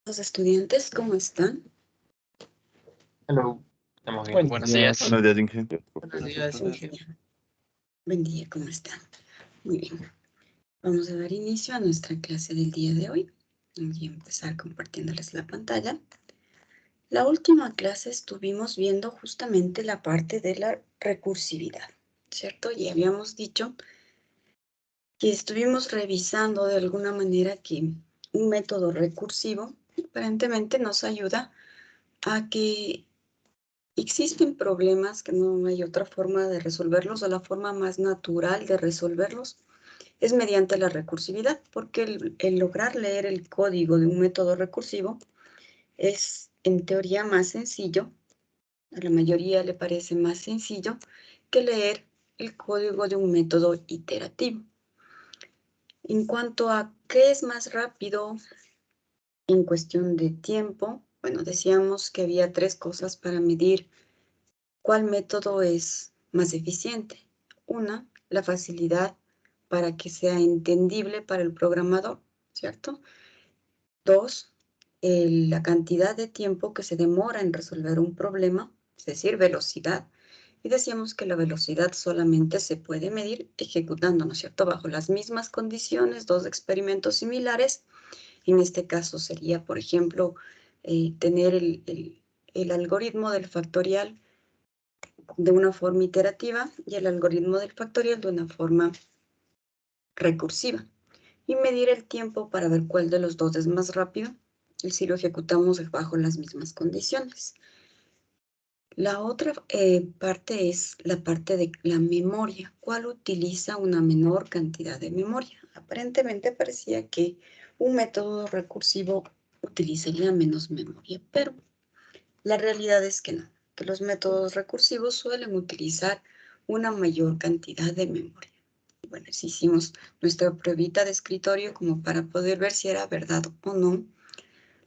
Los estudiantes, ¿cómo están? Hello, estamos bien. Buenos días. Buenos días, Inge. Buenos días, Inge. Buen día, ¿cómo están? Muy bien. Vamos a dar inicio a nuestra clase del día de hoy. Voy a empezar compartiéndoles la pantalla. La última clase estuvimos viendo justamente la parte de la recursividad, ¿cierto? Y habíamos dicho que estuvimos revisando de alguna manera que un método recursivo aparentemente nos ayuda a que existen problemas que no hay otra forma de resolverlos, o la forma más natural de resolverlos es mediante la recursividad, porque el lograr leer el código de un método recursivo es en teoría más sencillo, a la mayoría le parece más sencillo que leer el código de un método iterativo. En cuanto a qué es más rápido en cuestión de tiempo, bueno, decíamos que había 3 cosas para medir ¿cuál método es más eficiente? Una, la facilidad para que sea entendible para el programador, ¿cierto? 2, la cantidad de tiempo que se demora en resolver un problema, es decir, velocidad. Y decíamos que la velocidad solamente se puede medir ejecutando, ¿no es cierto? Bajo las mismas condiciones, 2 experimentos similares. En este caso sería, por ejemplo, tener el algoritmo del factorial de una forma iterativa y el algoritmo del factorial de una forma recursiva. Y medir el tiempo para ver cuál de los dos es más rápido y si lo ejecutamos bajo las mismas condiciones. La otra parte es la parte de la memoria. ¿Cuál utiliza una menor cantidad de memoria? Aparentemente parecía que un método recursivo utilizaría menos memoria, pero la realidad es que no, que los métodos recursivos suelen utilizar una mayor cantidad de memoria. Bueno, si hicimos nuestra pruebita de escritorio como para poder ver si era verdad o no,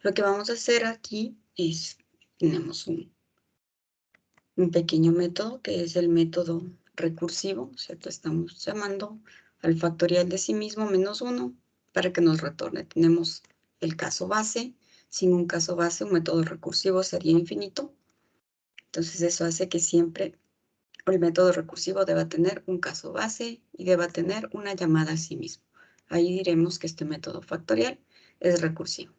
lo que vamos a hacer aquí es, tenemos un pequeño método que es el método recursivo, ¿cierto? Estamos llamando al factorial de sí mismo menos 1 para que nos retorne. Tenemos el caso base. Sin un caso base, un método recursivo sería infinito. Entonces eso hace que siempre el método recursivo deba tener un caso base y deba tener una llamada a sí mismo. Ahí diremos que este método factorial es recursivo.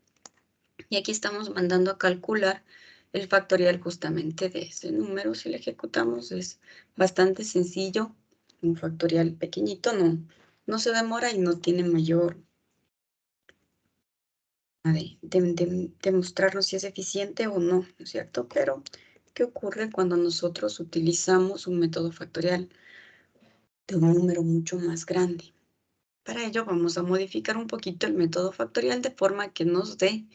Y aquí estamos mandando a calcular el factorial justamente de ese número. Si lo ejecutamos es bastante sencillo. Un factorial pequeñito no se demora y no tiene mayor de mostrarnos si es eficiente o no, ¿no es cierto? Pero, ¿qué ocurre cuando nosotros utilizamos un método factorial de un número mucho más grande? Para ello vamos a modificar un poquito el método factorial de forma que nos dé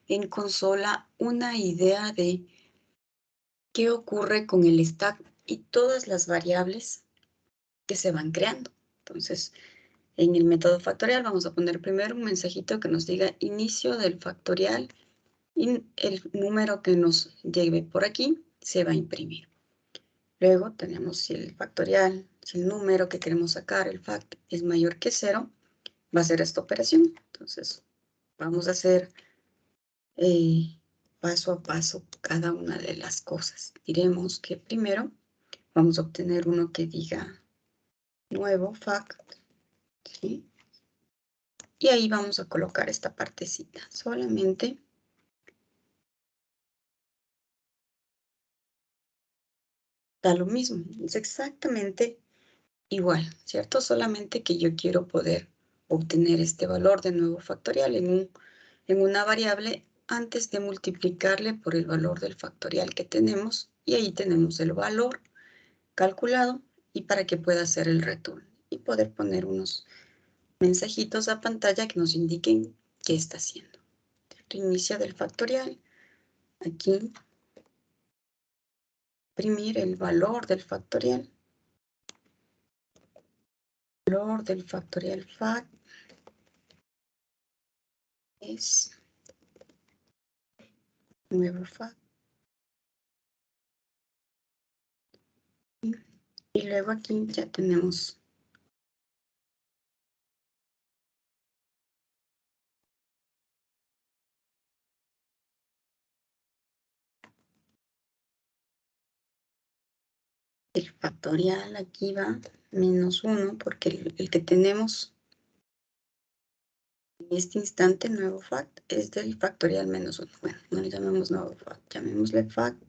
en consola una idea de qué ocurre con el stack y todas las variables que se van creando. Entonces, en el método factorial vamos a poner primero un mensajito que nos diga inicio del factorial y el número que nos lleve por aquí se va a imprimir. Luego tenemos si el factorial, si el número que queremos sacar, el fact, es mayor que 0, va a ser esta operación. Entonces, vamos a hacer paso a paso cada una de las cosas. Diremos que primero vamos a obtener uno que diga nuevo fact, ¿sí? Y ahí vamos a colocar esta partecita. Solamente da lo mismo, es exactamente igual, ¿cierto? Solamente que yo quiero poder obtener este valor de nuevo factorial en una variable antes de multiplicarle por el valor del factorial que tenemos, y ahí tenemos el valor calculado y para que pueda hacer el return y poder poner unos mensajitos a pantalla que nos indiquen qué está haciendo. Inicio del factorial, aquí imprimir el valor del factorial. Valor del factorial fact es nuevo fact. Y luego aquí ya tenemos El factorial aquí va menos 1, porque el que tenemos en este instante, nuevo fact, es del factorial menos 1. Bueno, no le llamemos nuevo fact, llamémosle fact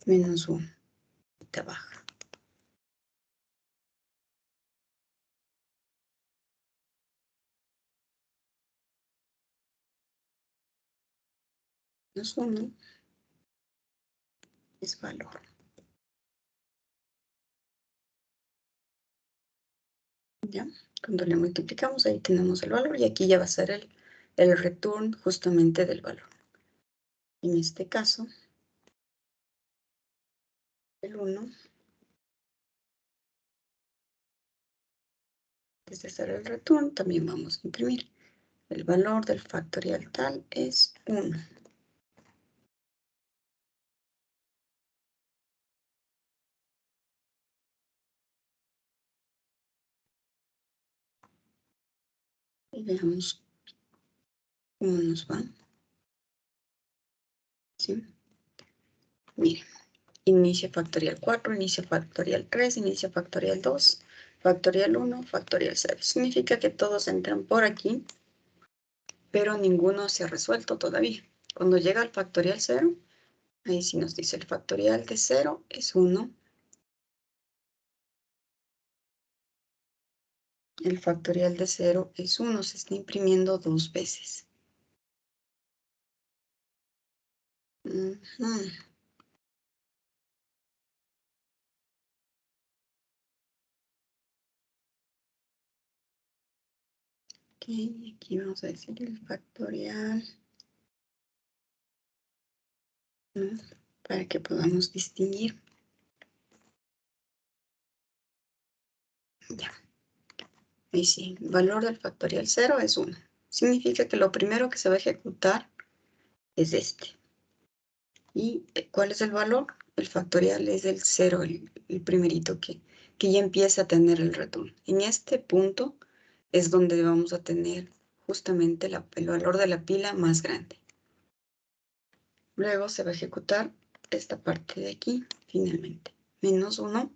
menos 1. Te baja. Menos 1 es valor. ¿Ya? Cuando le multiplicamos, ahí tenemos el valor y aquí ya va a ser el return justamente del valor. En este caso, el 1, desde ser el return, también vamos a imprimir. El valor del factorial tal es 1. Y veamos cómo nos va. ¿Sí? Miren, inicia factorial 4, inicia factorial 3, inicia factorial 2, factorial 1, factorial 0. Significa que todos entran por aquí, pero ninguno se ha resuelto todavía. Cuando llega al factorial 0, ahí sí nos dice el factorial de 0 es 1. El factorial de 0 es 1. Se está imprimiendo 2 veces. Ok, aquí vamos a decir el factorial, ¿no? Para que podamos distinguir. Ya. Ahí sí, el valor del factorial 0 es 1. Significa que lo primero que se va a ejecutar es este. ¿Y cuál es el valor? El factorial es del 0, el primerito que ya empieza a tener el return. En este punto es donde vamos a tener justamente el valor de la pila más grande. Luego se va a ejecutar esta parte de aquí, finalmente. Menos 1,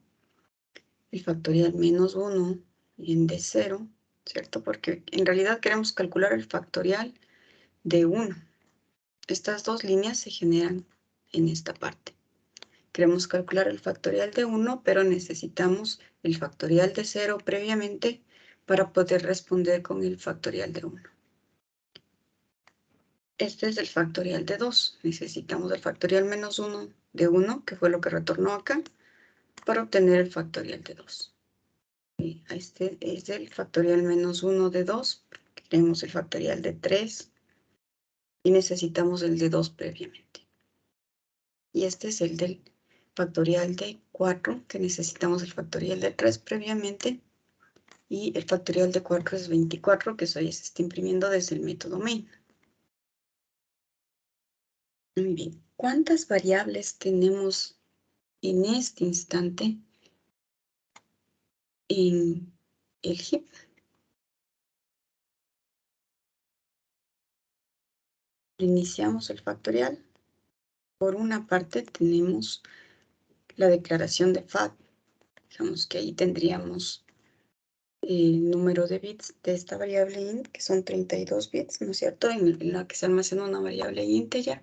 el factorial menos 1 en de 0, ¿cierto? Porque en realidad queremos calcular el factorial de 1. Estas dos líneas se generan en esta parte. Queremos calcular el factorial de 1, pero necesitamos el factorial de 0 previamente para poder responder con el factorial de 1. Este es el factorial de 2. Necesitamos el factorial menos 1 de 1, que fue lo que retornó acá, para obtener el factorial de 2. Este es el factorial menos 1 de 2. Queremos el factorial de 3 y necesitamos el de 2 previamente. Y este es el del factorial de 4, que necesitamos el factorial de 3 previamente. Y el factorial de 4 es 24, que eso ya se está imprimiendo desde el método main. Muy bien. ¿Cuántas variables tenemos en este instante en el heap? Iniciamos el factorial. Por una parte tenemos la declaración de fact. Digamos que ahí tendríamos el número de bits de esta variable int, que son 32 bits, ¿no es cierto? En la que se almacena una variable integer,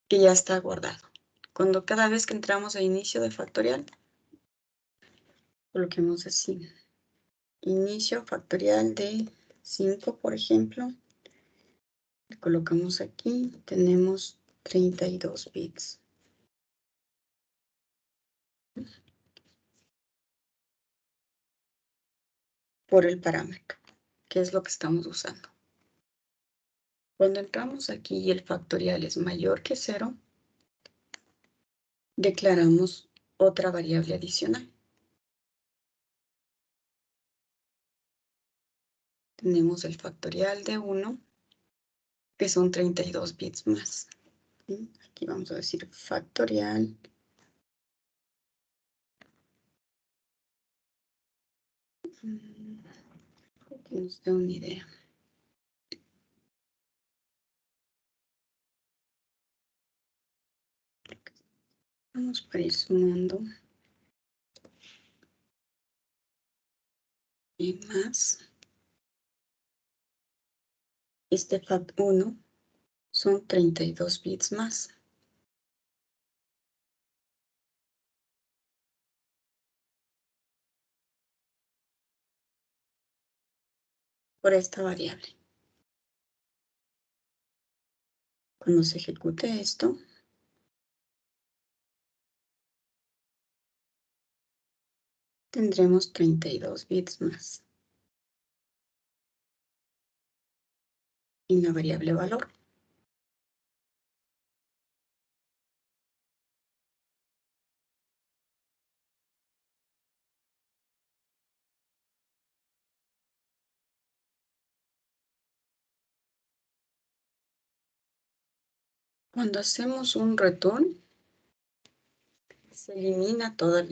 que ya está guardado. Cuando cada vez que entramos a inicio de factorial, coloquemos así. Inicio factorial de 5, por ejemplo. Le colocamos aquí, tenemos 32 bits. Por el parámetro, que es lo que estamos usando. Cuando entramos aquí y el factorial es mayor que 0, declaramos otra variable adicional. Tenemos el factorial de 1, que son 32 bits más. Aquí vamos a decir factorial. Que nos dé una idea. Vamos para ir sumando. Y más. Este fact1 son 32 bits más. Por esta variable. Cuando se ejecute esto, tendremos 32 bits más en la variable valor. Cuando hacemos un return, se elimina toda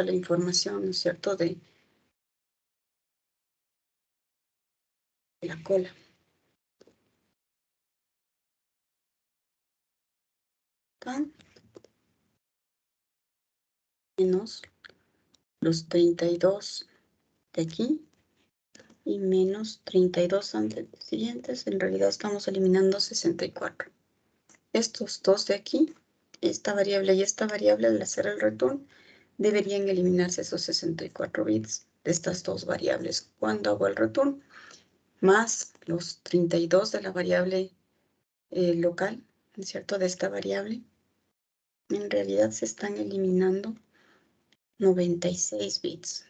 la información, ¿no es cierto?, de la cola. Tan menos los 32 de aquí y menos 32 siguientes. En realidad estamos eliminando 64. Estos dos de aquí, esta variable y esta variable, al hacer el return, deberían eliminarse esos 64 bits de estas dos variables cuando hago el return, más los 32 de la variable local, ¿no es cierto?, de esta variable. En realidad se están eliminando 96 bits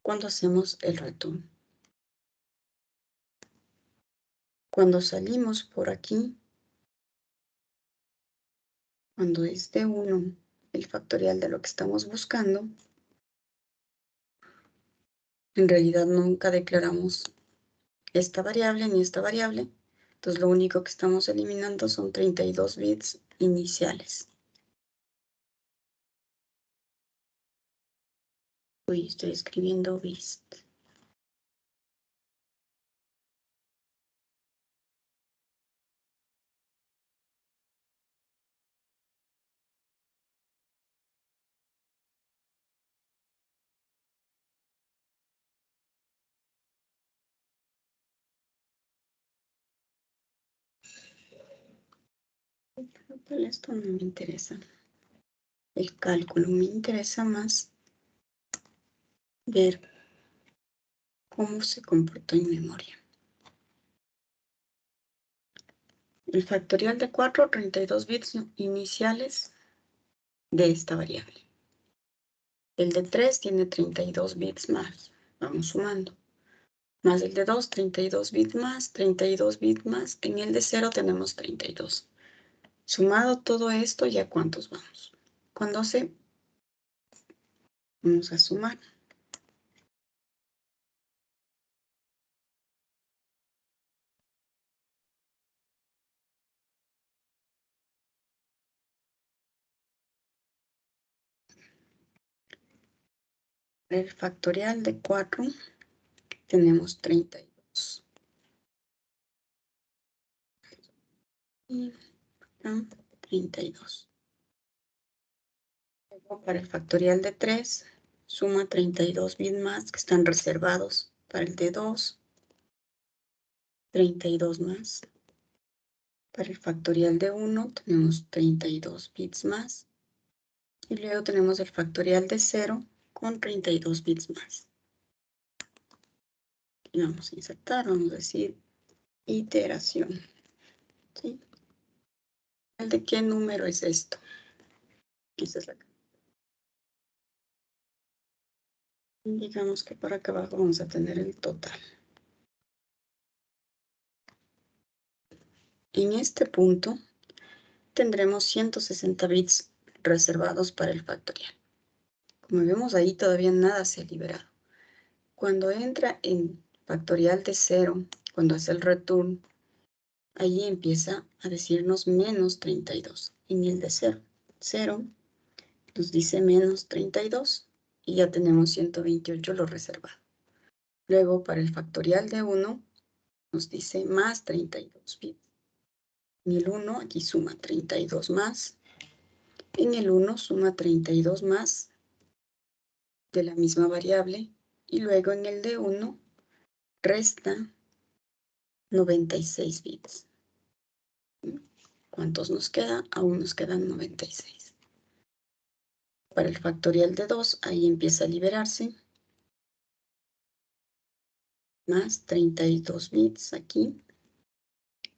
cuando hacemos el return. Cuando salimos por aquí, cuando es de 1 el factorial de lo que estamos buscando, en realidad nunca declaramos esta variable ni esta variable. Entonces lo único que estamos eliminando son 32 bits iniciales. Uy, estoy escribiendo bits. Pero esto no me interesa. El cálculo me interesa más ver cómo se comportó en memoria. El factorial de 4, 32 bits iniciales de esta variable. El de 3 tiene 32 bits más. Vamos sumando. Más el de 2, 32 bits más, 32 bits más. En el de 0 tenemos 32. Sumado todo esto, ¿ya cuántos vamos? Con 12, vamos a sumar. El factorial de 4, tenemos 32. Y 32. Luego, para el factorial de 3, suma 32 bits más que están reservados para el de 2. 32 más. Para el factorial de 1 tenemos 32 bits más. Y luego tenemos el factorial de 0 con 32 bits más. Y vamos a insertar, vamos a decir iteración. ¿Sí? ¿El de qué número es esto? Esa es la. Digamos que por acá abajo vamos a tener el total. En este punto tendremos 160 bits reservados para el factorial. Como vemos ahí, todavía nada se ha liberado. Cuando entra en factorial de 0, cuando hace el return, ahí empieza a decirnos menos 32. En el de 0, 0 nos dice menos 32 y ya tenemos 128 lo reservado. Luego, para el factorial de 1, nos dice más 32 bits. En el 1, aquí suma 32 más En el 1 suma 32 más de la misma variable y luego en el de 1 resta 96 bits. ¿Cuántos nos queda? Aún nos quedan 96. Para el factorial de 2, ahí empieza a liberarse. Más 32 bits aquí.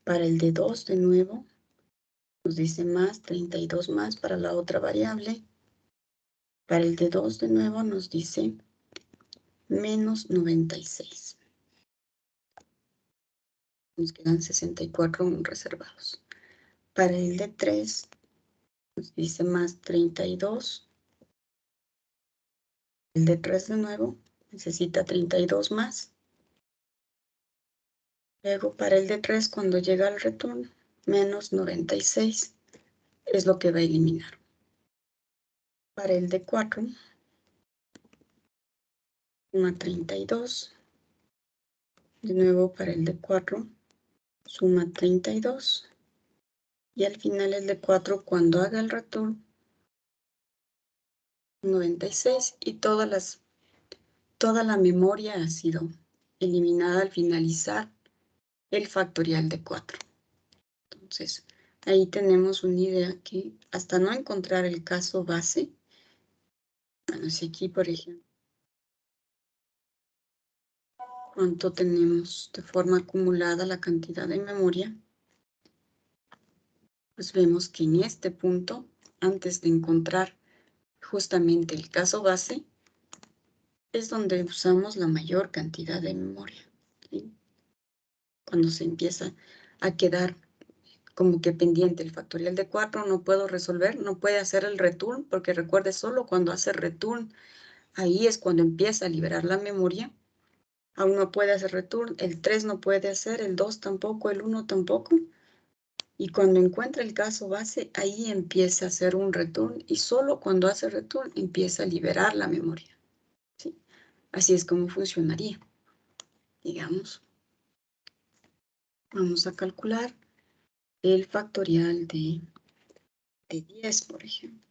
Para el de 2, de nuevo, nos dice más 32 más para la otra variable. Para el de 2, de nuevo, nos dice menos 96. Nos quedan 64 aún reservados. Para el de 3, nos dice más 32. El de 3 de nuevo necesita 32 más. Luego para el de 3, cuando llega al return, menos 96 es lo que va a eliminar. Para el de 4, suma 32. De nuevo para el de 4, suma 32. Y al final el de 4, cuando haga el return, 96 y toda la memoria ha sido eliminada al finalizar el factorial de 4. Entonces, ahí tenemos una idea que hasta no encontrar el caso base, bueno, si aquí, por ejemplo, cuánto tenemos de forma acumulada la cantidad de memoria, pues vemos que en este punto, antes de encontrar justamente el caso base, es donde usamos la mayor cantidad de memoria, ¿sí? Cuando se empieza a quedar como que pendiente el factorial de 4, no puedo resolver, no puede hacer el return, porque recuerde, solo cuando hace return, ahí es cuando empieza a liberar la memoria. Aún no puede hacer return, el 3 no puede hacer, el 2 tampoco, el 1 tampoco. Y cuando encuentra el caso base, ahí empieza a hacer un return y solo cuando hace return empieza a liberar la memoria, ¿sí? Así es como funcionaría. Digamos, vamos a calcular el factorial de 10, por ejemplo.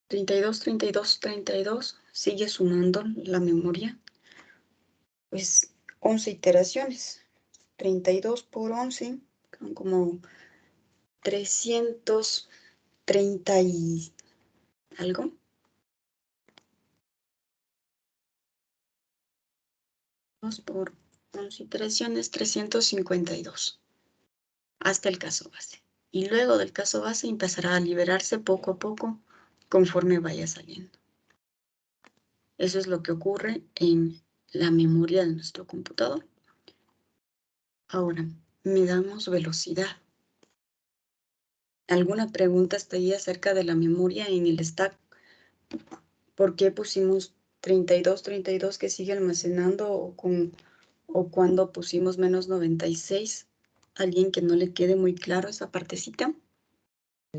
32, 32, 32, sigue sumando la memoria, pues 11 iteraciones. 32 por 11, son como 330 y algo. Por 11 iteraciones, 352, hasta el caso base. Y luego del caso base empezará a liberarse poco a poco conforme vaya saliendo. Eso es lo que ocurre en la memoria de nuestro computador. Ahora, midamos velocidad. ¿Alguna pregunta hasta ahí acerca de la memoria en el stack? ¿Por qué pusimos 32, 32 que sigue almacenando o cuando pusimos menos 96? ¿Alguien que no le quede muy claro esa partecita?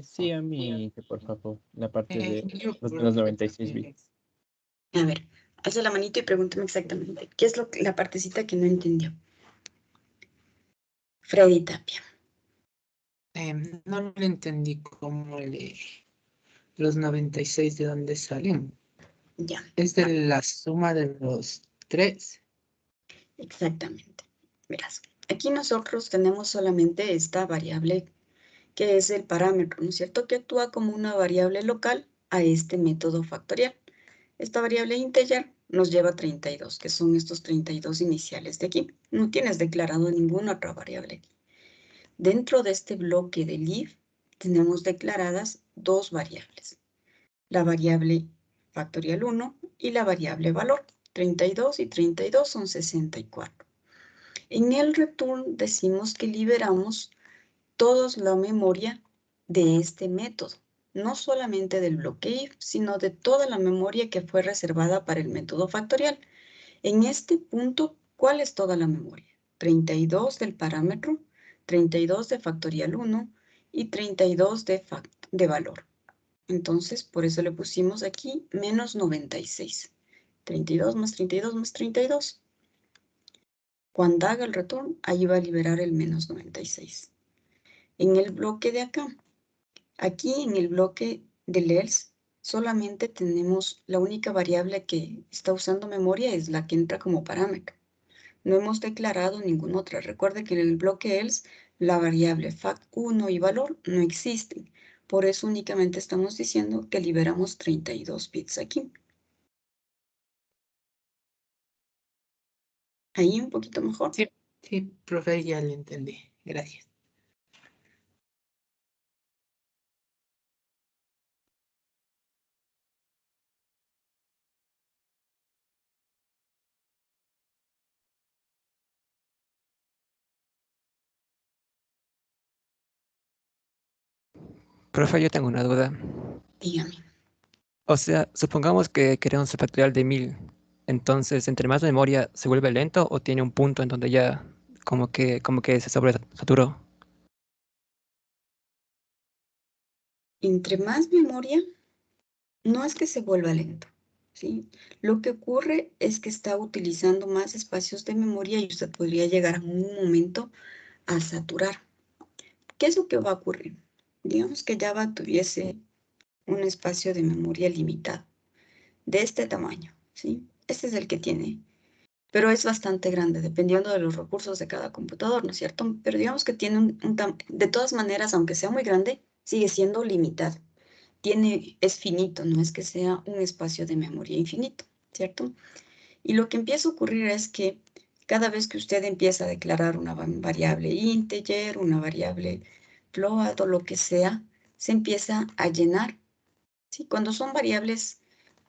Sí, a mí, por favor, la parte de los 96 bits. A ver, alza la manito y pregúntame exactamente. ¿Qué es la partecita que no entendió? Freddy Tapia. No lo entendí cómo los 96 de dónde salen. Ya. Es de la suma de los 3. Exactamente. Verás, aquí nosotros tenemos solamente esta variable que es el parámetro, ¿no es cierto? Que actúa como una variable local a este método factorial. Esta variable integer nos lleva a 32, que son estos 32 iniciales de aquí. No tienes declarado ninguna otra variable aquí. Dentro de este bloque de if tenemos declaradas dos variables. La variable factorial 1 y la variable valor. 32 y 32 son 64. En el return decimos que liberamos toda la memoria de este método, no solamente del bloque if, sino de toda la memoria que fue reservada para el método factorial. En este punto, ¿cuál es toda la memoria? 32 del parámetro, 32 de factorial 1 y 32 de valor. Entonces, por eso le pusimos aquí menos 96. 32 más 32 más 32. Cuando haga el return, ahí va a liberar el menos 96. En el bloque de acá, aquí en el bloque del else, solamente tenemos la única variable que está usando memoria es la que entra como parámetro. No hemos declarado ninguna otra. Recuerde que en el bloque else la variable fact1 y valor no existen. Por eso únicamente estamos diciendo que liberamos 32 bits aquí. Ahí un poquito mejor. Sí, sí, profe, ya lo entendí. Gracias. Profe, yo tengo una duda. Dígame. O sea, supongamos que queremos el factorial de 1000. Entonces, entre más memoria, ¿se vuelve lento o tiene un punto en donde ya como que se sobresaturó? Entre más memoria, no es que se vuelva lento, ¿sí? Lo que ocurre es que está utilizando más espacios de memoria y usted podría llegar a un momento a saturar. ¿Qué es lo que va a ocurrir? Digamos que Java tuviese un espacio de memoria limitado, de este tamaño, ¿sí? Este es el que tiene, pero es bastante grande, dependiendo de los recursos de cada computador, ¿no es cierto? Pero digamos que tiene de todas maneras, aunque sea muy grande, sigue siendo limitado. Es finito, no es que sea un espacio de memoria infinito, ¿cierto? Y lo que empieza a ocurrir es que cada vez que usted empieza a declarar una variable integer, una variable float o lo que sea, se empieza a llenar, ¿sí? Cuando son variables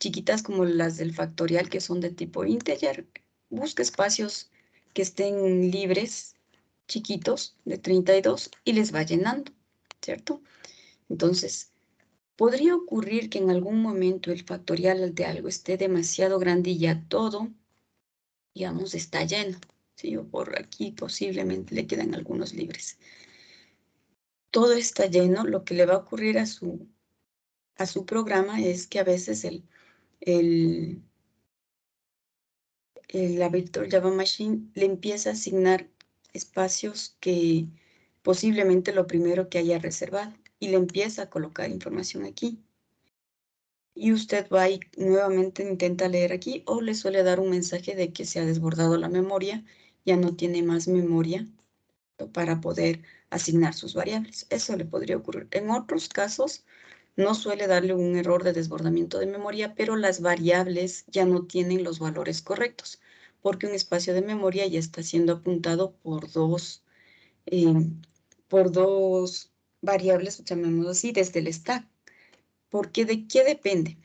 chiquitas como las del factorial, que son de tipo integer, busca espacios que estén libres, chiquitos, de 32, y les va llenando, ¿cierto? Entonces, podría ocurrir que en algún momento el factorial de algo esté demasiado grande y ya todo, digamos, está lleno, ¿sí? O por aquí posiblemente le quedan algunos libres. Todo está lleno, lo que le va a ocurrir a su programa es que a veces la Virtual Java Machine le empieza a asignar espacios que posiblemente lo primero que haya reservado y le empieza a colocar información aquí. Y usted va y nuevamente intenta leer aquí o le suele dar un mensaje de que se ha desbordado la memoria, ya no tiene más memoria para poder asignar sus variables. Eso le podría ocurrir. En otros casos, no suele darle un error de desbordamiento de memoria, pero las variables ya no tienen los valores correctos, porque un espacio de memoria ya está siendo apuntado eh, por dos variables, llamémoslo así, desde el stack. Porque ¿de qué depende?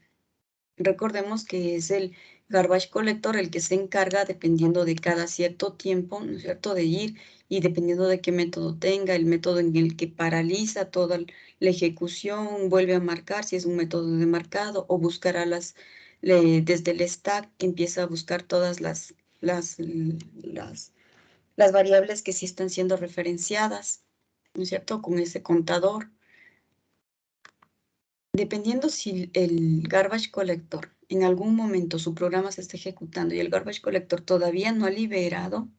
Recordemos que es el garbage collector el que se encarga, dependiendo de cada cierto tiempo, ¿no es cierto?, de ir y dependiendo de qué método tenga, el método en el que paraliza toda la ejecución, vuelve a marcar si es un método de marcado o buscará desde el stack, empieza a buscar todas las variables que sí están siendo referenciadas, ¿no es cierto?, con ese contador. Dependiendo si el garbage collector en algún momento su programa se está ejecutando y el garbage collector todavía no ha liberado,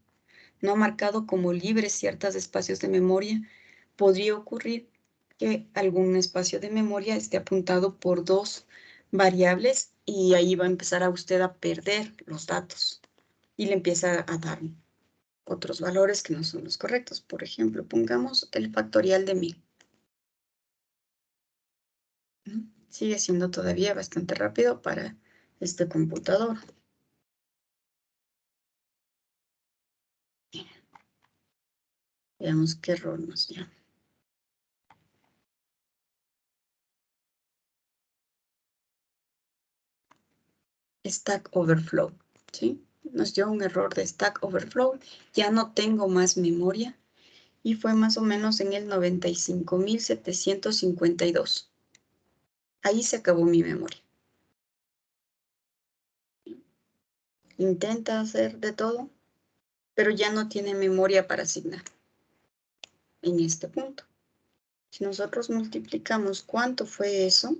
no ha marcado como libres ciertos espacios de memoria, podría ocurrir que algún espacio de memoria esté apuntado por dos variables y ahí va a empezar a usted a perder los datos y le empieza a dar otros valores que no son los correctos. Por ejemplo, pongamos el factorial de 1000. Sigue siendo todavía bastante rápido para este computador. Bien. Veamos qué error nos dio. Stack Overflow, ¿sí? Nos dio un error de Stack Overflow. Ya no tengo más memoria. Y fue más o menos en el 95.752. Ahí se acabó mi memoria. Intenta hacer de todo, pero ya no tiene memoria para asignar en este punto. Si nosotros multiplicamos cuánto fue eso,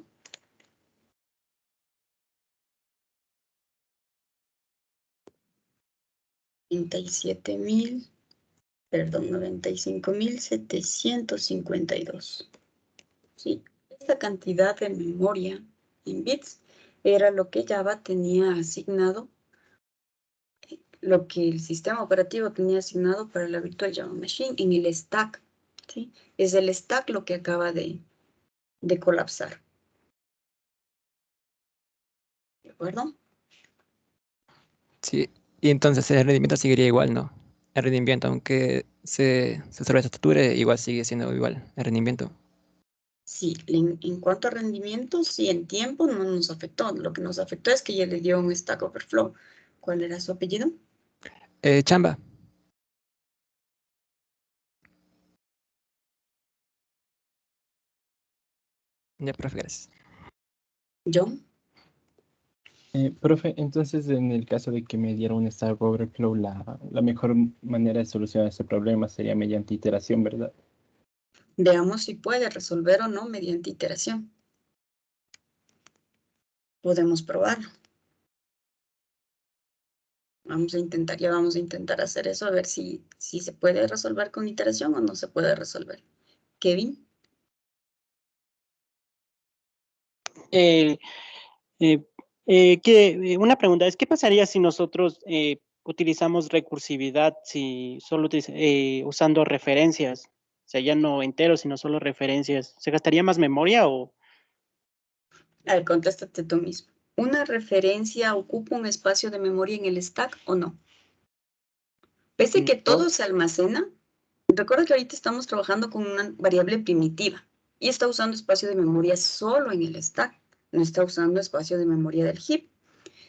95.752. Sí, esta cantidad de memoria en bits era lo que Java tenía asignado, lo que el sistema operativo tenía asignado para la Virtual Java Machine en el stack. ¿Sí? Es el stack lo que acaba de colapsar. ¿De acuerdo? Sí, y entonces el rendimiento seguiría igual, ¿no? El rendimiento, aunque se sobresature, igual sigue siendo igual el rendimiento. Sí, en cuanto a rendimiento, sí, en tiempo no nos afectó. Lo que nos afectó es que ya le dio un Stack Overflow. ¿Cuál era su apellido? Chamba. Ya, profe, gracias. John. Profe, entonces en el caso de que me diera un Stack Overflow, la mejor manera de solucionar ese problema sería mediante iteración, ¿verdad? Veamos si puede resolver o no mediante iteración. Podemos probarlo. Ya vamos a intentar hacer eso, a ver si se puede resolver con iteración o no se puede resolver. Kevin. Una pregunta es, ¿qué pasaría si nosotros utilizamos recursividad, si solo usando referencias? O sea, ya no enteros, sino solo referencias. ¿Se gastaría más memoria o...? A ver, contéstate tú mismo. ¿Una referencia ocupa un espacio de memoria en el stack o no? Pese que todo se almacena, recuerda que ahorita estamos trabajando con una variable primitiva y está usando espacio de memoria solo en el stack, no está usando espacio de memoria del heap.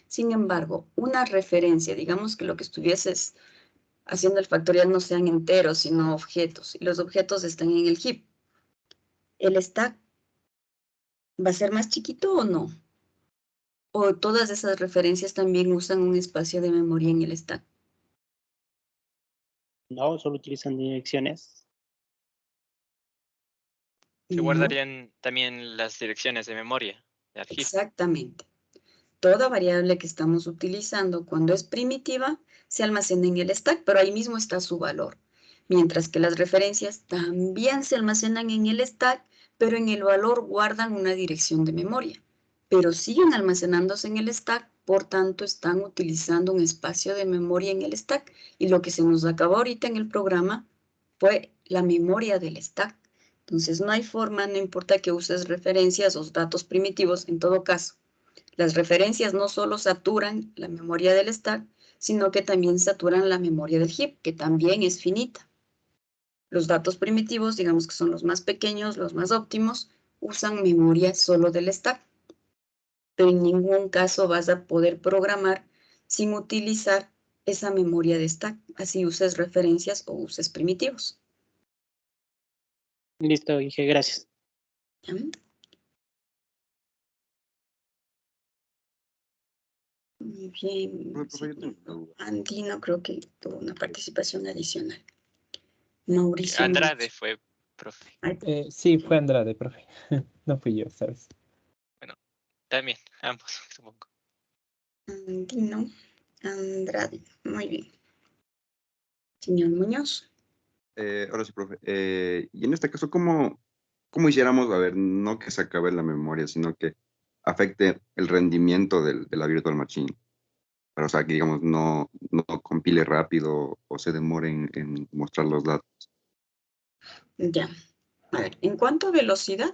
Sin embargo, una referencia, digamos que lo que estuvieses haciendo el factorial no sean enteros, sino objetos, y los objetos están en el heap. ¿El stack va a ser más chiquito o no? ¿O todas esas referencias también usan un espacio de memoria en el stack? No, solo utilizan direcciones. Se No, guardarían también las direcciones de memoria de archivo. exactamente. Toda variable que estamos utilizando cuando es primitiva se almacena en el stack, pero ahí mismo está su valor. Mientras que las referencias también se almacenan en el stack, pero en el valor guardan una dirección de memoria. Pero siguen almacenándose en el stack, por tanto están utilizando un espacio de memoria en el stack. Y lo que se nos acabó ahorita en el programa fue la memoria del stack. Entonces no hay forma, no importa que uses referencias o datos primitivos, en todo caso. Las referencias no solo saturan la memoria del stack, sino que también saturan la memoria del heap, que también es finita. Los datos primitivos, digamos que son los más pequeños, los más óptimos, usan memoria solo del stack. Pero en ningún caso vas a poder programar sin utilizar esa memoria de stack, así uses referencias o uses primitivos. Listo, dije, gracias. ¿Ya? Muy bien. Profe, yo tengo una duda. Andy no creo que tuvo una participación adicional. Mauricio. Andrade fue, profe. Sí, fue Andrade, profe. No fui yo, ¿sabes? También, ambos, supongo. Andino Andrade. Muy bien. Señor Muñoz. Ahora sí, profe. Y en este caso, ¿cómo hiciéramos, a ver, no que se acabe la memoria, sino que afecte el rendimiento de la Virtual Machine? Pero, o sea, que digamos, no compile rápido o se demore en mostrar los datos. Ya. A ver, en cuanto a velocidad,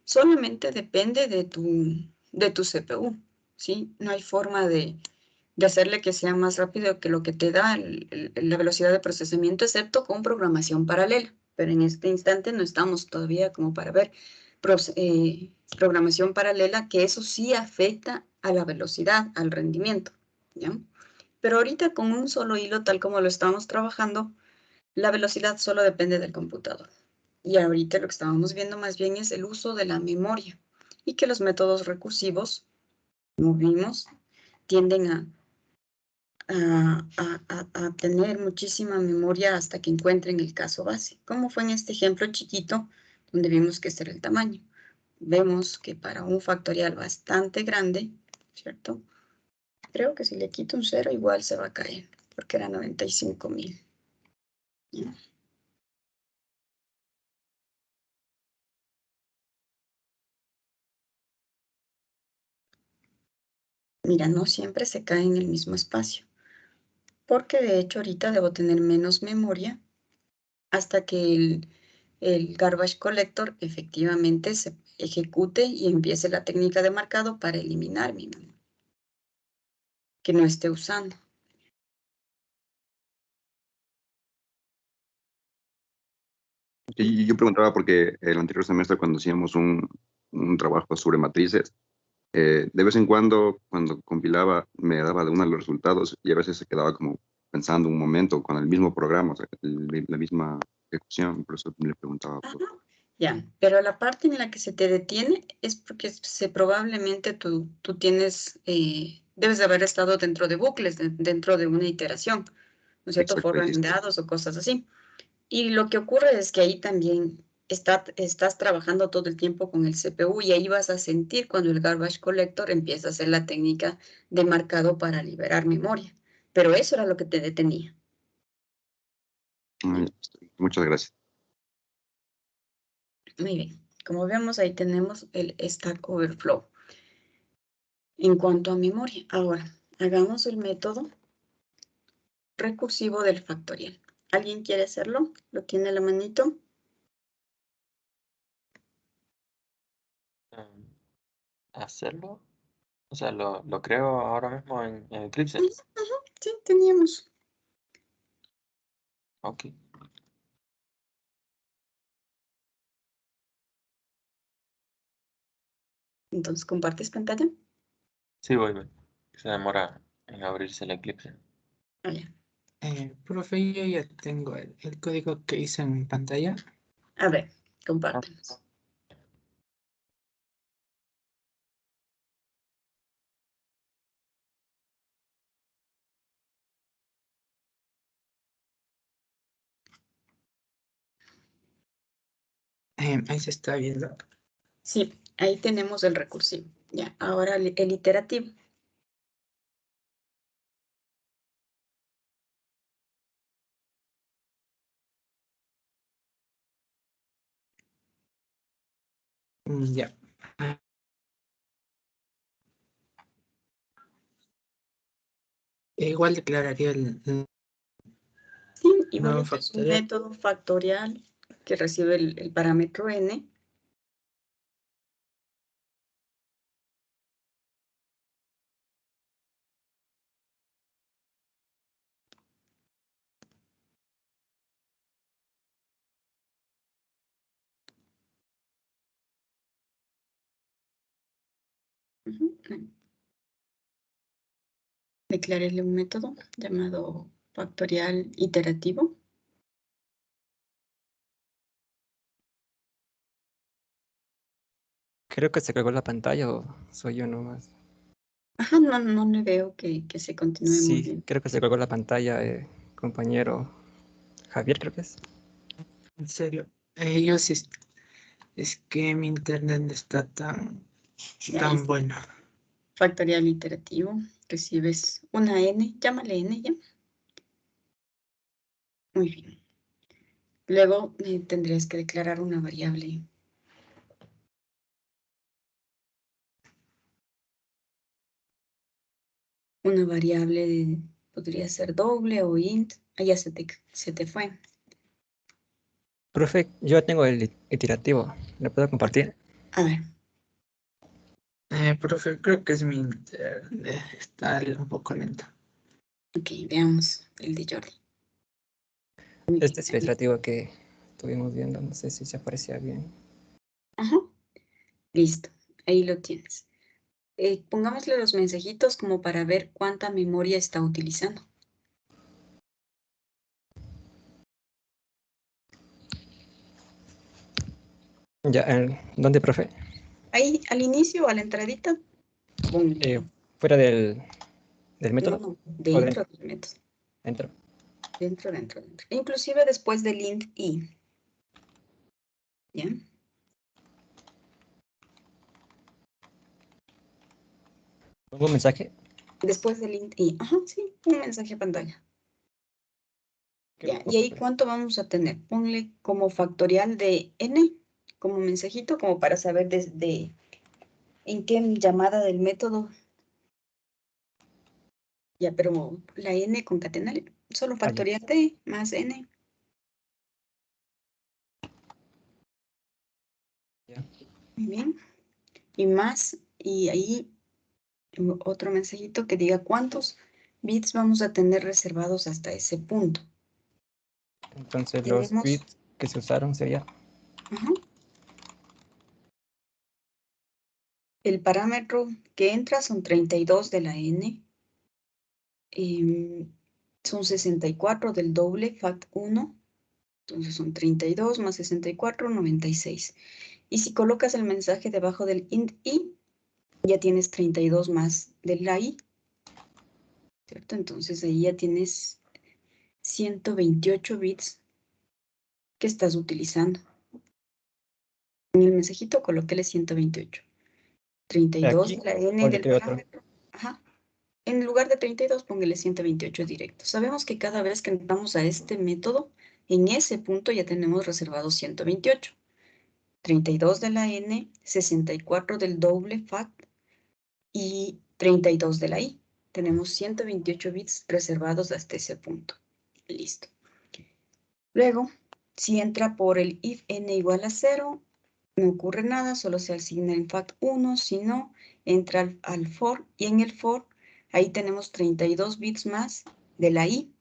solamente depende de tu CPU, ¿sí? No hay forma de hacerle que sea más rápido que lo que te da la velocidad de procesamiento, excepto con programación paralela. Pero en este instante no estamos todavía como para ver programación paralela, que eso sí afecta a la velocidad, al rendimiento, ¿ya? Pero ahorita con un solo hilo, tal como lo estamos trabajando, la velocidad solo depende del computador. Y ahorita lo que estábamos viendo más bien es el uso de la memoria y que los métodos recursivos, como vimos, tienden a tener muchísima memoria hasta que encuentren el caso base, como fue en este ejemplo chiquito donde vimos que este era el tamaño. Vemos que para un factorial bastante grande, ¿cierto? Creo que si le quito un 0 igual se va a caer. porque era 95.000. ¿Ya? Mira, no siempre se cae en el mismo espacio, porque de hecho ahorita debo tener menos memoria hasta que el garbage collector efectivamente se ejecute y empiece la técnica de marcado para eliminar mi memoria que no esté usando. Yo preguntaba porque el anterior semestre cuando hacíamos un trabajo sobre matrices, de vez en cuando compilaba me daba de uno de los resultados y a veces se quedaba como pensando un momento con el mismo programa, o sea, la misma ejecución, por eso le preguntaba. Ajá, ya, pero la parte en la que se te detiene es porque probablemente tú tienes, debes de haber estado dentro de bucles, dentro de una iteración, ¿no es cierto? Exacto, For ahí está. dados o cosas así. Y lo que ocurre es que ahí también estás trabajando todo el tiempo con el CPU y ahí vas a sentir cuando el garbage collector empieza a hacer la técnica de marcado para liberar memoria. Pero eso era lo que te detenía. Muchas gracias. Muy bien. Como vemos, ahí tenemos el Stack Overflow. En cuanto a memoria, ahora hagamos el método recursivo del factorial. ¿Alguien quiere hacerlo? ¿Lo tiene a la manito? Hacerlo. O sea, lo creo ahora mismo en Eclipse. Sí, teníamos. Ok. Entonces, ¿compartes pantalla? Sí, voy. Se demora en abrirse el Eclipse. Ah, ya. Profe, yo ya tengo el código que hice en pantalla. A ver, compártenos. Ahí se está viendo. Sí, ahí tenemos el recursivo. Ya, ahora el iterativo. Ya. Igual declararía el Sí, nuevo igualito es un factorial. método factorial que recibe el parámetro n. Ujú. Declararle un método llamado factorial iterativo. Creo que se cargó la pantalla o soy yo nomás. Ajá, no le veo que se continúe Sí, moviendo. creo que se cargó la pantalla, compañero Javier, creo que es. En serio. Yo sí. Es que mi internet no está Ya, ahí tan está. bueno. Factorial iterativo. Recibes una n, llámale n ya. Muy bien. Luego tendrías que declarar una variable. Una variable podría ser doble o int. Ya se te fue. Profe, yo tengo el iterativo. ¿Le puedo compartir? A ver, Profe, creo que es mi internet. Está un poco lento. ok, veamos el de Jordi. Muy Este bien, es el iterativo que estuvimos viendo. No sé si se aparecía bien. ajá, listo, ahí lo tienes. Pongámosle los mensajitos como para ver cuánta memoria está utilizando. Ya, ¿dónde, profe? Ahí, al inicio, a la entradita, Eh, ponle, ¿Fuera del método? no, ¿O dentro del método, dentro? dentro. Inclusive después del int i, ¿ya? ¿Hubo un mensaje? Después del int i, ajá, sí, un mensaje a pantalla. Ya, y ahí cuánto vamos a tener. Ponle como factorial de n, como mensajito, como para saber desde en qué llamada del método. Ya, pero la n concatenal, solo factorial de más n. Ya. Muy bien. Y más, y ahí otro mensajito que diga cuántos bits vamos a tener reservados hasta ese punto. Entonces los Tenemos- bits que se usaron sería Ajá. El parámetro que entra son 32 de la n. Son 64 del doble, fact 1. Entonces son 32 más 64, 96. Y si colocas el mensaje debajo del int i, ya tienes 32 más de la i. ¿Cierto? Entonces ahí ya tienes 128 bits que estás utilizando. En el mensajito colóquele 128. 32 aquí de la n o le del creo otro. parámetro. Ajá. En lugar de 32, póngale 128 directo. Sabemos que cada vez que entramos a este método, en ese punto ya tenemos reservado 128. 32 de la n, 64 del doble fact y 32 de la i. Tenemos 128 bits reservados hasta ese punto. Listo. Luego, si entra por el if n igual a 0, no ocurre nada, solo se asigna en fact 1, si no, entra al for, y en el for, ahí tenemos 32 bits más de la i,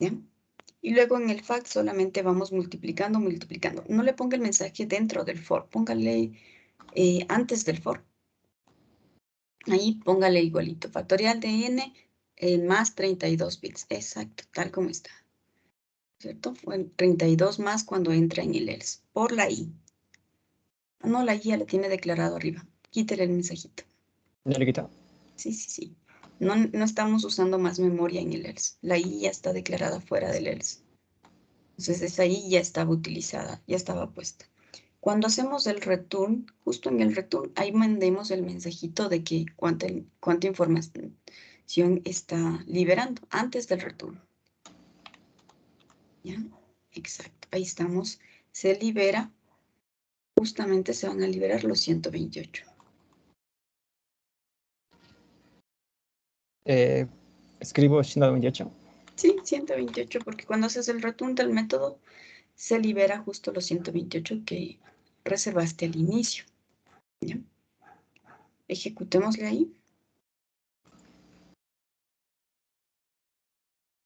¿ya? Y luego en el fact solamente vamos multiplicando, multiplicando. No le ponga el mensaje dentro del for, póngale antes del for. Ahí póngale igualito, factorial de n más 32 bits, exacto, tal como está. ¿Cierto? Fue 32 más cuando entra en el else, por la i. No, la i ya la tiene declarado arriba. Quítele el mensajito. Ya le he quitado. Sí, sí, sí. No, no estamos usando más memoria en el else. La i ya está declarada fuera del else. Entonces esa i ya estaba utilizada, ya estaba puesta. Cuando hacemos el return, justo en el return, ahí mandemos el mensajito de que cuánta información está liberando antes del return. ¿Ya? Exacto. Ahí estamos. Se libera. Justamente se van a liberar los 128. Escribo 128. Sí, 128, porque cuando haces el return del método, se libera justo los 128 que reservaste al inicio. ¿Ya? Ejecutémosle ahí.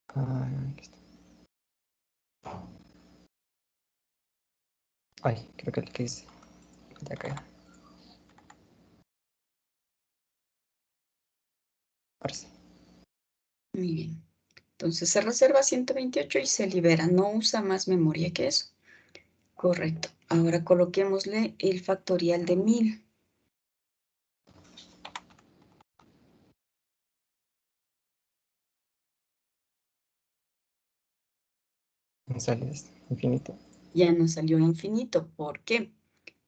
Aquí está. Ay, creo que el que hice. Ya cae. Ahora sí. Muy bien. Entonces se reserva 128 y se libera. No usa más memoria que eso. Correcto. Ahora coloquémosle el factorial de 1000. Sale infinito. Ya nos salió infinito. ¿Por qué?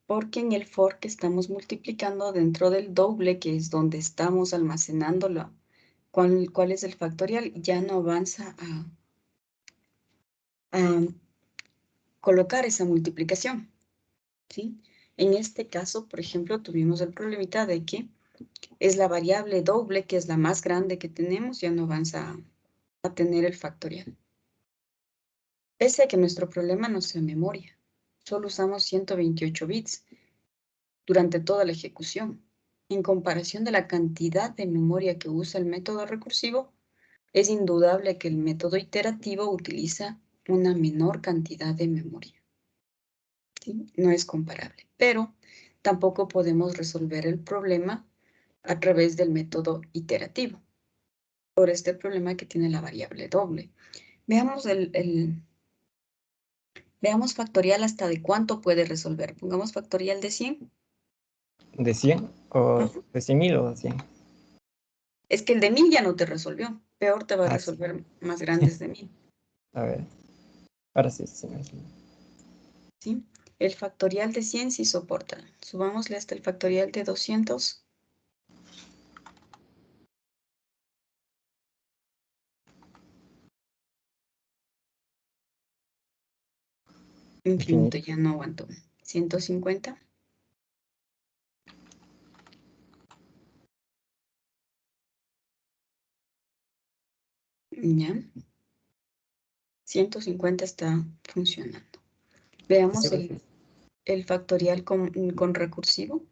Porque en el for que estamos multiplicando dentro del doble, que es donde estamos almacenándolo, ¿cuál es el factorial? Ya no avanza a colocar esa multiplicación, ¿sí? En este caso, por ejemplo, tuvimos el problemita de que es la variable doble, que es la más grande que tenemos, ya no avanza a tener el factorial. Pese a que nuestro problema no sea memoria, solo usamos 128 bits durante toda la ejecución. En comparación de la cantidad de memoria que usa el método recursivo, es indudable que el método iterativo utiliza una menor cantidad de memoria. ¿Sí? No es comparable, pero tampoco podemos resolver el problema a través del método iterativo, por este problema que tiene la variable doble. Veamos veamos factorial hasta de cuánto puede resolver. Pongamos factorial de 100. ¿De 100 o de 100.000 o de 100? Es que el de 1000 ya no te resolvió. Peor te va a Ah, sí. resolver más grandes de 1000. A ver. Ahora sí, sí. ¿Sí? El factorial de 100 sí soporta. Subámosle hasta el factorial de 200. Infinito, ya no aguanto. 150. Ya. 150 está funcionando. Veamos el factorial con recursivo.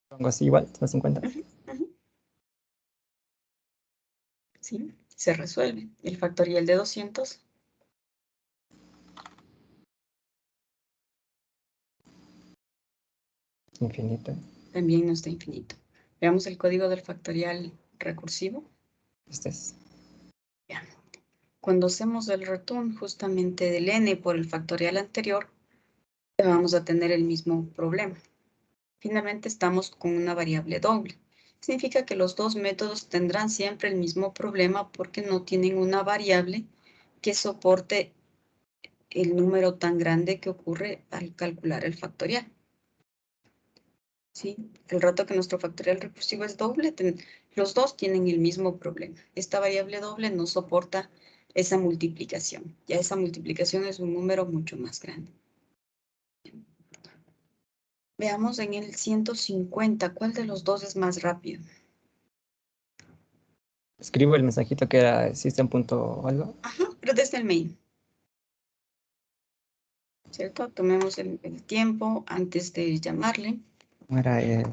Pongo así igual, 150. Sí, se resuelve. El factorial de 200. Infinito. También no está infinito. Veamos el código del factorial recursivo. Este es. Ya. Cuando hacemos el return justamente del n por el factorial anterior, vamos a tener el mismo problema. Finalmente estamos con una variable doble. Significa que los dos métodos tendrán siempre el mismo problema porque no tienen una variable que soporte el número tan grande que ocurre al calcular el factorial. ¿Sí? El rato que nuestro factorial recursivo es doble, los dos tienen el mismo problema. Esta variable doble no soporta esa multiplicación. Ya esa multiplicación es un número mucho más grande. Veamos en el 150, ¿cuál de los dos es más rápido? Escribo el mensajito que era system.algo. Ajá, pero desde el main. ¿Cierto? Tomemos el tiempo antes de llamarle. Era el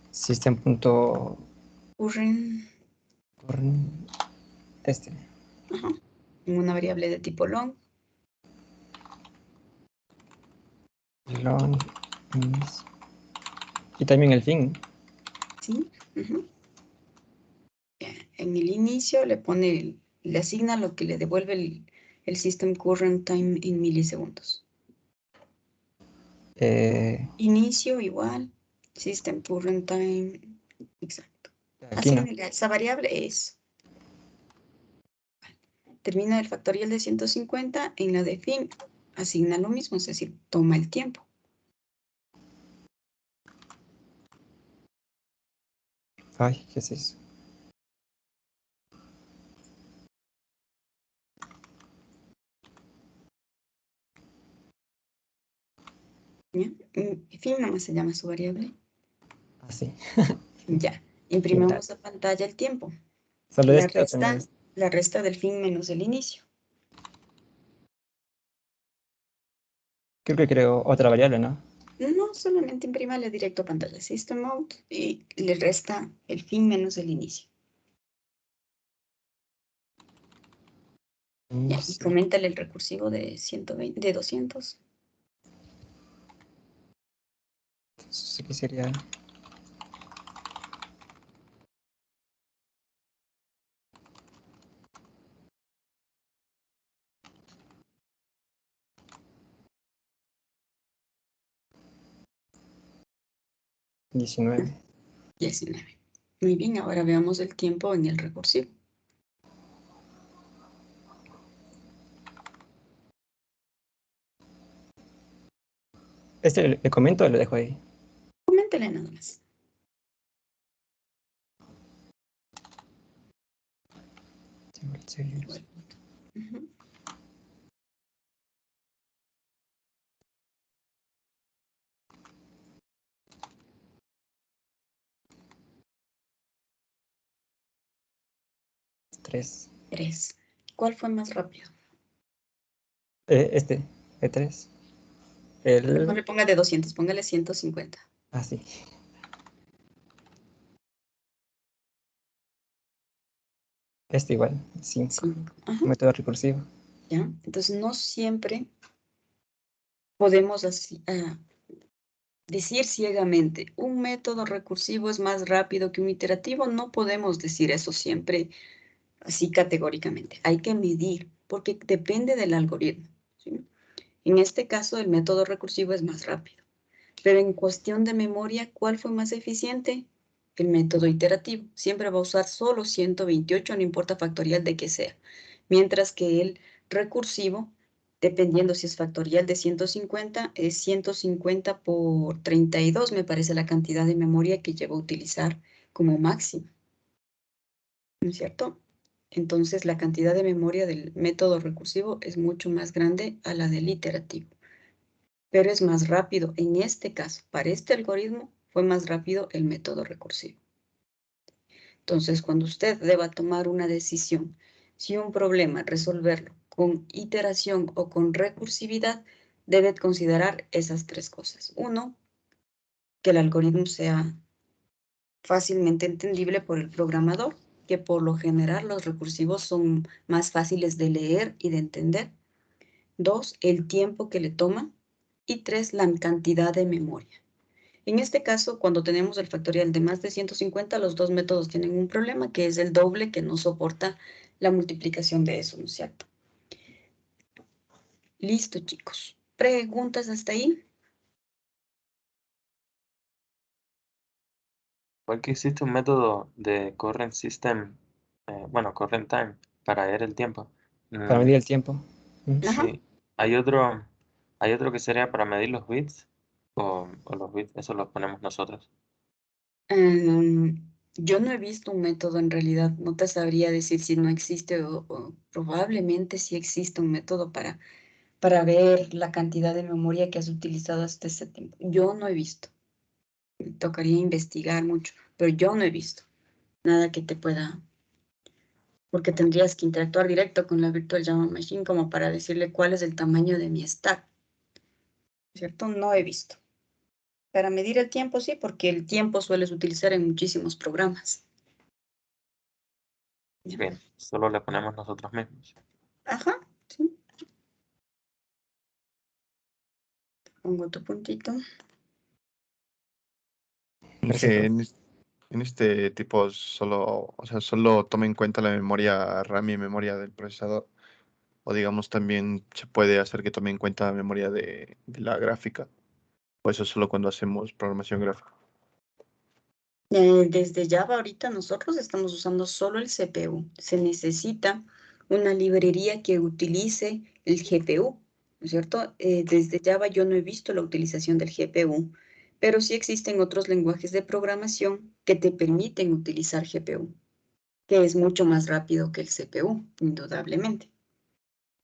system.current. Este. Ajá. En una variable de tipo long. Long is. Y también el fin. ¿Sí? Uh-huh. En el inicio le pone, le asigna lo que le devuelve el system current time en milisegundos. Inicio igual, system current time, exacto. Aquí no. Asignale a esa variable es. Termina el factorial de 150, en la de fin asigna lo mismo, es decir, toma el tiempo. Ay, ¿qué es eso? ¿Ya? Fin nomás se llama su variable. Así. Ya. Imprimamos a pantalla el tiempo. Solo este o también este. La resta del fin menos el inicio. Creo que creo otra variable, ¿no? No, solamente imprímale directo a pantalla System Mode y le resta el fin menos el inicio. Ya, y coméntale el recursivo de 120, de 200. Entonces aquí sería 19. 19. Muy bien, ahora veamos el tiempo en el recursivo. ¿Este le comento o lo dejo ahí? Coméntale nada más. Uh-huh. Tres. 3. ¿Cuál fue más rápido? Este, E3. No le ponga de 200, póngale 150. Ah, sí. Este igual, 5. Método recursivo. ¿Ya? Entonces, no siempre podemos decir ciegamente, un método recursivo es más rápido que un iterativo. No podemos decir eso siempre así categóricamente. Hay que medir, porque depende del algoritmo, ¿sí? En este caso, el método recursivo es más rápido. Pero en cuestión de memoria, ¿cuál fue más eficiente? El método iterativo. Siempre va a usar solo 128, no importa factorial de que sea. Mientras que el recursivo, dependiendo si es factorial de 150, es 150 por 32, me parece la cantidad de memoria que lleva a utilizar como máximo. ¿no es cierto? Entonces la cantidad de memoria del método recursivo es mucho más grande a la del iterativo. Pero es más rápido. En este caso, para este algoritmo, fue más rápido el método recursivo. Entonces, cuando usted deba tomar una decisión, si un problema resolverlo con iteración o con recursividad, debe considerar esas tres cosas. Uno, que el algoritmo sea fácilmente entendible por el programador, que por lo general los recursivos son más fáciles de leer y de entender. Dos, el tiempo que le toma. Y tres, la cantidad de memoria. En este caso, cuando tenemos el factorial de más de 150, los dos métodos tienen un problema, que es el doble, que no soporta la multiplicación de eso, ¿no es cierto? Listo, chicos. ¿Preguntas hasta ahí? Porque existe un método de current system, current time, para ver el tiempo. Para medir el tiempo. Ajá. Sí. Hay otro que sería para medir los bits, o los bits, eso los ponemos nosotros. Yo no he visto un método en realidad, no te sabría decir si no existe o probablemente sí existe un método para ver la cantidad de memoria que has utilizado hasta ese tiempo. Yo no he visto. Me tocaría investigar mucho, pero yo no he visto nada que te pueda, porque tendrías que interactuar directo con la Virtual Java Machine como para decirle cuál es el tamaño de mi stack. ¿Cierto? No he visto. Para medir el tiempo, sí, porque el tiempo sueles utilizar en muchísimos programas. Bien, solo le ponemos nosotros mismos. Ajá, sí. Pongo tu puntito. Perfecto. En este tipo solo toma en cuenta la memoria RAM y memoria del procesador. O digamos también se puede hacer que tome en cuenta la memoria de la gráfica. O eso solo cuando hacemos programación gráfica. Desde Java ahorita nosotros estamos usando solo el CPU. Se necesita una librería que utilice el GPU, ¿no es cierto? Desde Java yo no he visto la utilización del GPU, pero sí existen otros lenguajes de programación que te permiten utilizar GPU, que es mucho más rápido que el CPU, indudablemente.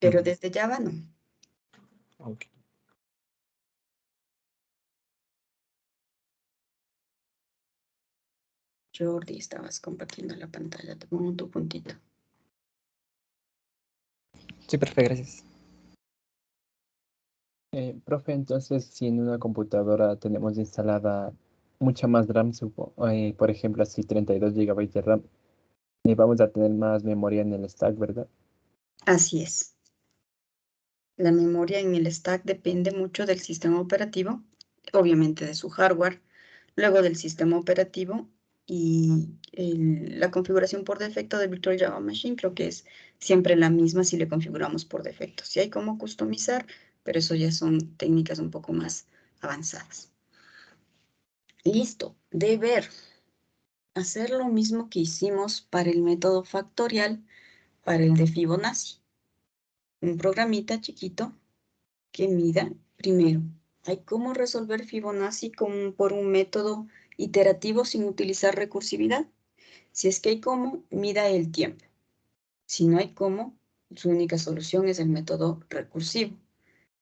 Pero desde Java no. Ok. Jordi, estabas compartiendo la pantalla. Te pongo tu puntito. Sí, perfecto, gracias. Profe, entonces, si en una computadora tenemos instalada mucha más RAM, por ejemplo, así 32 GB de RAM, y vamos a tener más memoria en el stack, ¿verdad? Así es. La memoria en el stack depende mucho del sistema operativo, obviamente de su hardware, luego del sistema operativo y la configuración por defecto de Virtual Java Machine creo que es siempre la misma si le configuramos por defecto. Sí hay cómo customizar, pero eso ya son técnicas un poco más avanzadas. Listo, deber. Hacer lo mismo que hicimos para el método factorial, para el de Fibonacci. Un programita chiquito que mida primero. Hay cómo resolver Fibonacci por un método iterativo sin utilizar recursividad. Si es que hay cómo, mida el tiempo. Si no hay cómo, su única solución es el método recursivo.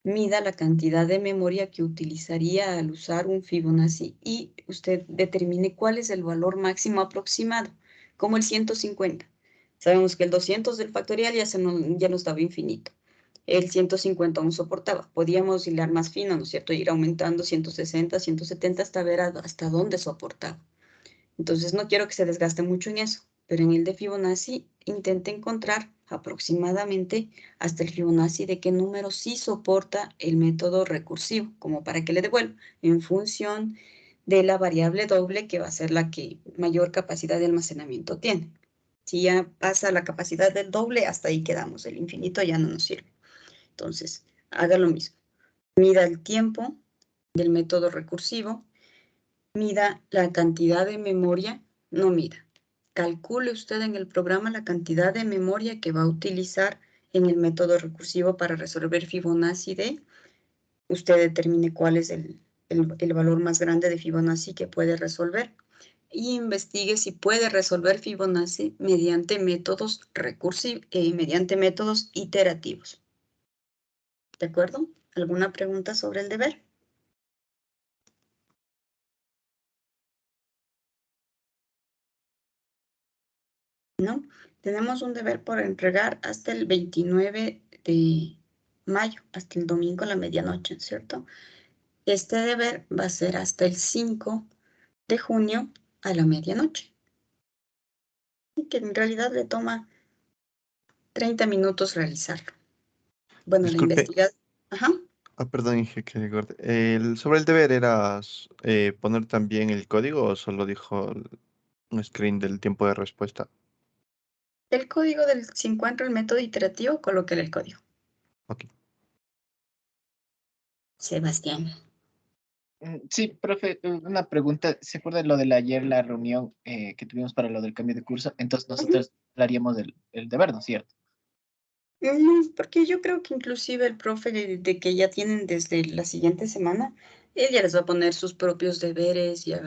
Mida la cantidad de memoria que utilizaría al usar un Fibonacci y usted determine cuál es el valor máximo aproximado, como el 150. Sabemos que el 200 del factorial ya nos daba infinito. El 150 aún soportaba. Podíamos hilar más fino, ¿no es cierto? Ir aumentando 160, 170 hasta ver hasta dónde soportaba. Entonces no quiero que se desgaste mucho en eso, pero en el de Fibonacci intente encontrar aproximadamente hasta el Fibonacci de qué número sí soporta el método recursivo, como para que le devuelva en función de la variable doble que va a ser la que mayor capacidad de almacenamiento tiene. Si ya pasa la capacidad del doble, hasta ahí quedamos. El infinito ya no nos sirve. Entonces, haga lo mismo. Mida el tiempo del método recursivo, mida la cantidad de memoria, no mida. Calcule usted en el programa la cantidad de memoria que va a utilizar en el método recursivo para resolver Fibonacci de. Usted determine cuál es el valor más grande de Fibonacci que puede resolver. y investigue si puede resolver Fibonacci mediante métodos mediante métodos iterativos. ¿De acuerdo? ¿Alguna pregunta sobre el deber? ¿No? Tenemos un deber por entregar hasta el 29 de mayo, hasta el domingo a la medianoche, ¿cierto? Este deber va a ser hasta el 5 de junio a la medianoche. Y que en realidad le toma 30 minutos realizarlo. Bueno, Disculpe. la investigación. Ajá. Perdón, dije que le corté. Sobre el deber, ¿era poner también el código o solo dijo un screen del tiempo de respuesta? El código si encuentro el método iterativo, colóquele el código. Ok. Sebastián. Sí, profe, una pregunta. ¿Se acuerda lo de ayer, la reunión que tuvimos para lo del cambio de curso? Entonces nosotros hablaríamos del deber, ¿no es cierto? Porque yo creo que inclusive el profe de que ya tienen desde la siguiente semana, él ya les va a poner sus propios deberes, ya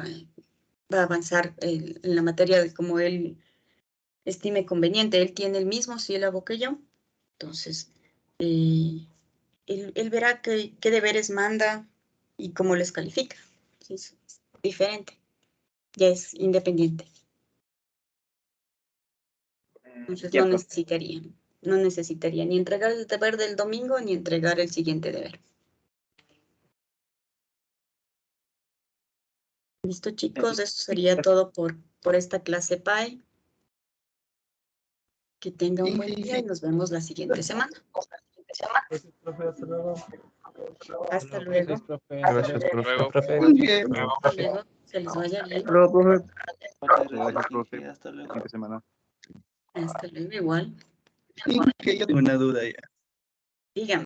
va a avanzar en la materia de como él estime conveniente. Él tiene el mismo sílabo que yo. Entonces, él verá qué deberes manda y cómo les califica. Es diferente. Ya es independiente. Entonces Ya, no profe. necesitaría ni entregar el deber del domingo ni entregar el siguiente deber. Listo, chicos, eso sería todo por esta clase PAE. Que tenga un buen día y nos vemos la siguiente semana. Gracias, profe, hasta luego. Hasta luego. Gracias, profe. Gracias, profe. Profe. Hasta luego. Se les vaya bien. Muchas gracias, profe. Hasta luego. Fin de semana. Hasta luego, igual. Que yo tengo una duda ya. Dígame.